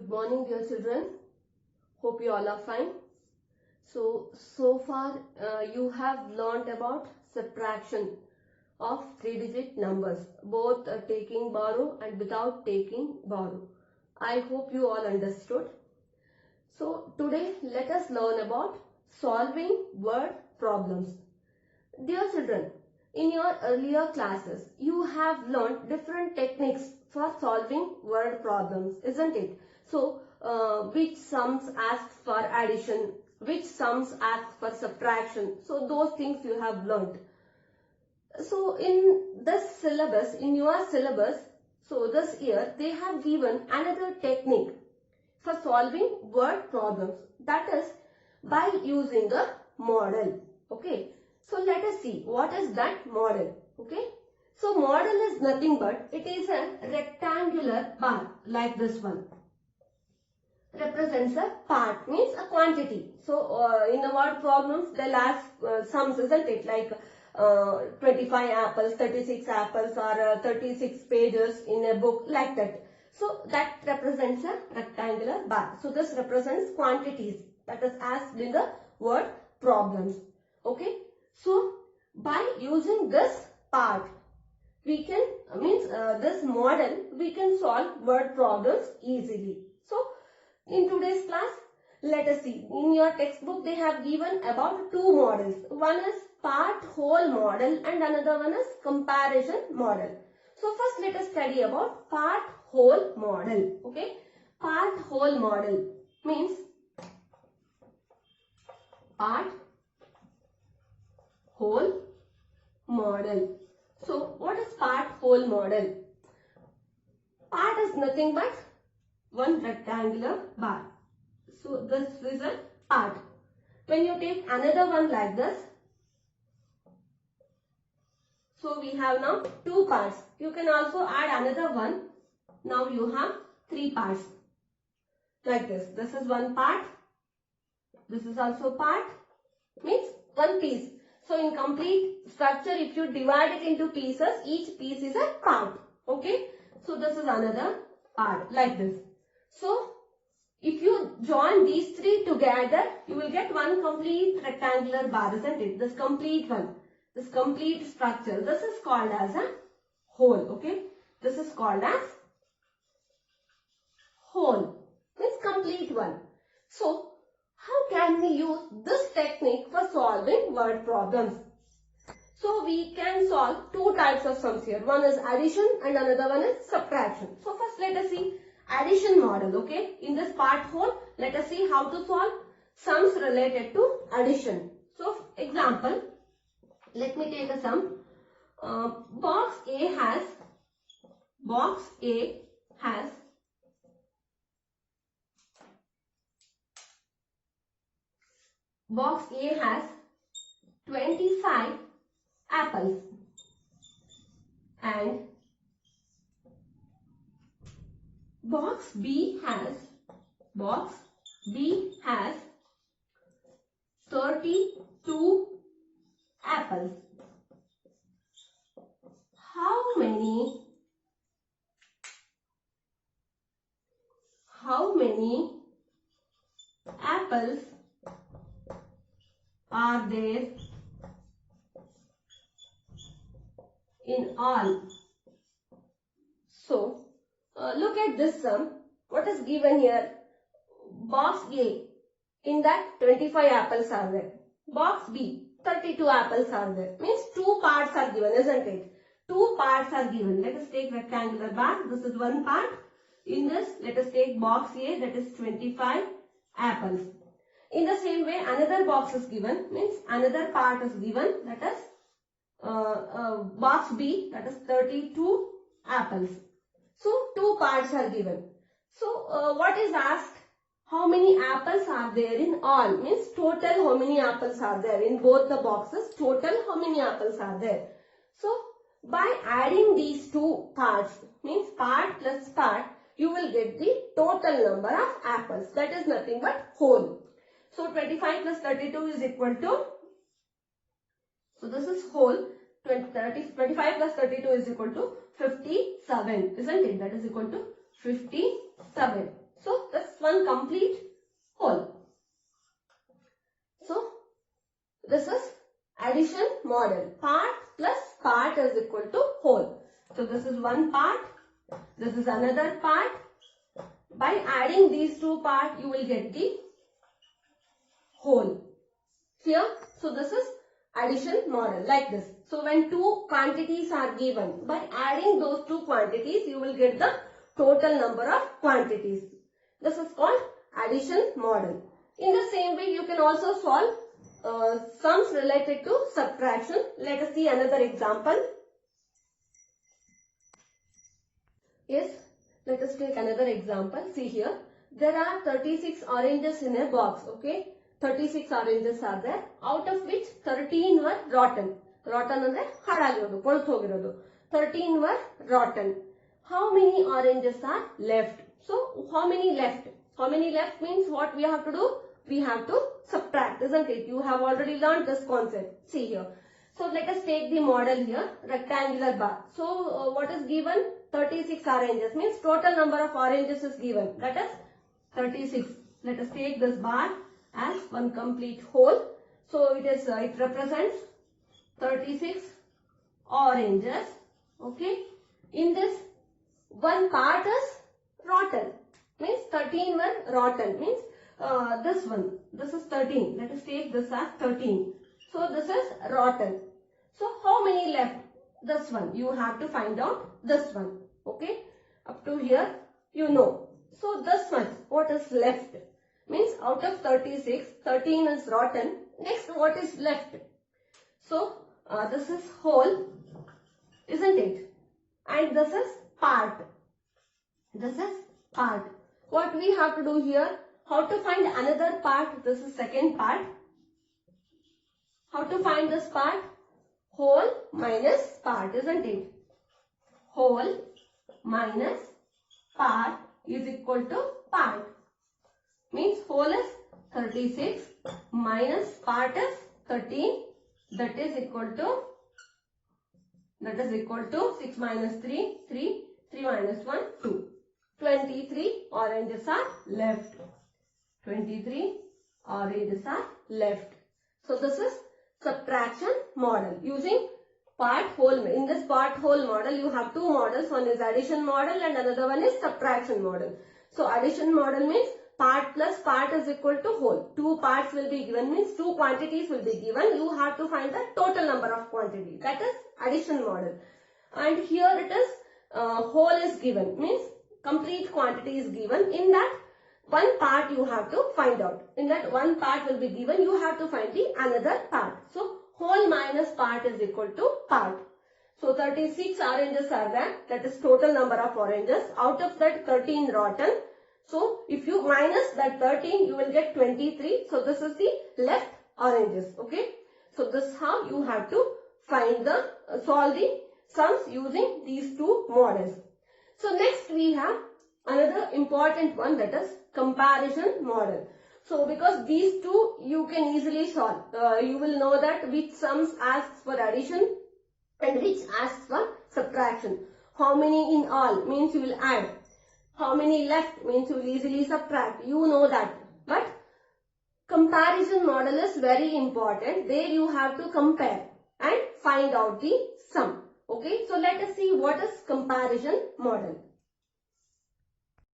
Good morning, dear children. Hope you all are fine. So far you have learnt about subtraction of 3-digit numbers, both taking borrow and without taking borrow. I hope you all understood. So today let us learn about solving word problems. Dear children, in your earlier classes, you have learned different techniques for solving word problems, isn't it? So, which sums ask for addition, which sums ask for subtraction. So, those things you have learned. So, in this syllabus, in your syllabus, so this year, they have given another technique for solving word problems. That is by using a model. Okay. So let us see what is that model. Okay. So model is nothing but it is a rectangular bar like this one. Represents a part, means a quantity. So in the word problems they'll ask sums, isn't it? Like 25 apples, 36 apples, or 36 pages in a book, like that. So that represents a rectangular bar. So this represents quantities that is asked in the word problems. Okay. So by using this part, we can this model we can solve word problems easily. So in today's class, let us see. In your textbook, they have given about two models. One is part whole model and another one is comparison model. So first let us study about part whole model. Okay, part whole model means part whole model. So what is part whole model? Part is nothing but one rectangular bar. So this is a part. When you take another one like this, so we have now two parts. You can also add another one. Now you have three parts like this. This is one part. This is also part, means one piece. So in complete structure, if you divide it into pieces, each piece is a part. Okay. So this is another part like this. So if you join these three together, you will get one complete rectangular bar, isn't it? This complete one, this complete structure. This is called as a whole. Okay. This is called as whole. Means complete one. So how can we use this technique for solving word problems? So we can solve two types of sums here. One is addition and another one is subtraction. So first let us see addition model. Okay. In this part whole, let us see how to solve sums related to addition. So example, let me take a sum. Box A has 25 apples and box B has 32 apples. How many apples are there in all? So look at this sum. What is given here? Box A, in that 25 apples are there. Box B, 32 apples are there. Means two parts are given, isn't it? Two parts are given. Let us take rectangular bar. This is one part. In this, let us take box A, that is 25 apples. In the same way, another box is given. Means another part is given. That is box B, that is 32 apples. So two parts are given. So what is asked? How many apples are there in all? Means total how many apples are there in both the boxes. Total how many apples are there? So by adding these two parts, means part plus part, you will get the total number of apples. That is nothing but whole. So 25 plus 32 is equal to, so this is whole. 25 plus 32 is equal to 57, isn't it? That is equal to 57. So this one complete whole. So this is addition model. Part plus part is equal to whole. So this is one part. This is another part. By adding these two parts, you will get the whole. Here, so this is addition model like this. So when two quantities are given, by adding those two quantities, you will get the total number of quantities. This is called addition model. In the same way, you can also solve sums related to subtraction. Let us see another example. Yes, let us take another example. See here, there are 36 oranges in a box. Okay, 36 oranges are there, out of which 13 were rotten. Rotten andre hadagirodu, koltu hogirodu. 13 were rotten. How many oranges are left? So how many left? How many left means what we have to do? We have to subtract, isn't it? You have already learned this concept. See here. So let us take the model here, rectangular bar. So what is given? 36 oranges means total number of oranges is given. That is 36. Let us take this bar as one complete whole. So it represents 36 oranges. Okay. In this, one part is rotten. Means 13 were rotten. Means this one. This is 13. Let us take this as 13. So this is rotten. So how many left? This one. You have to find out this one. Okay. Up to here you know. So this much. What is left? Means out of 36, 13 is rotten. Next what is left? So this is whole. Isn't it? And this is part. This is part. What we have to do here? How to find another part? This is second part. How to find this part? Whole minus part, isn't it? Whole minus part is equal to part. Means whole is 36 minus part is 13. That is equal to 6 minus 3, 3, 3 minus 1, 2. 23 oranges are left. 23 oranges are left. So this is subtraction model using part whole. In this part whole model, you have two models. One is addition model and another one is subtraction model. So addition model means part plus part is equal to whole. Two parts will be given, means two quantities will be given. You have to find the total number of quantities. That is addition model. And here it is whole is given, means complete quantity is given. In that one part you have to find out. In that one part will be given, you have to find the another part. So whole minus part is equal to part. So 36 oranges are there. That is total number of oranges. Out of that 13 rotten. So if you minus that 13, you will get 23. So this is the left oranges. Okay. So this is how you have to find the solve the sums using these two models. So next we have another important one, that is comparison model. So because these two you can easily solve. You will know that which sums asks for addition and which asks for subtraction. How many in all means you will add. How many left means you will easily subtract. You know that. But comparison model is very important. There you have to compare and find out the sum. Okay. So let us see what is comparison model.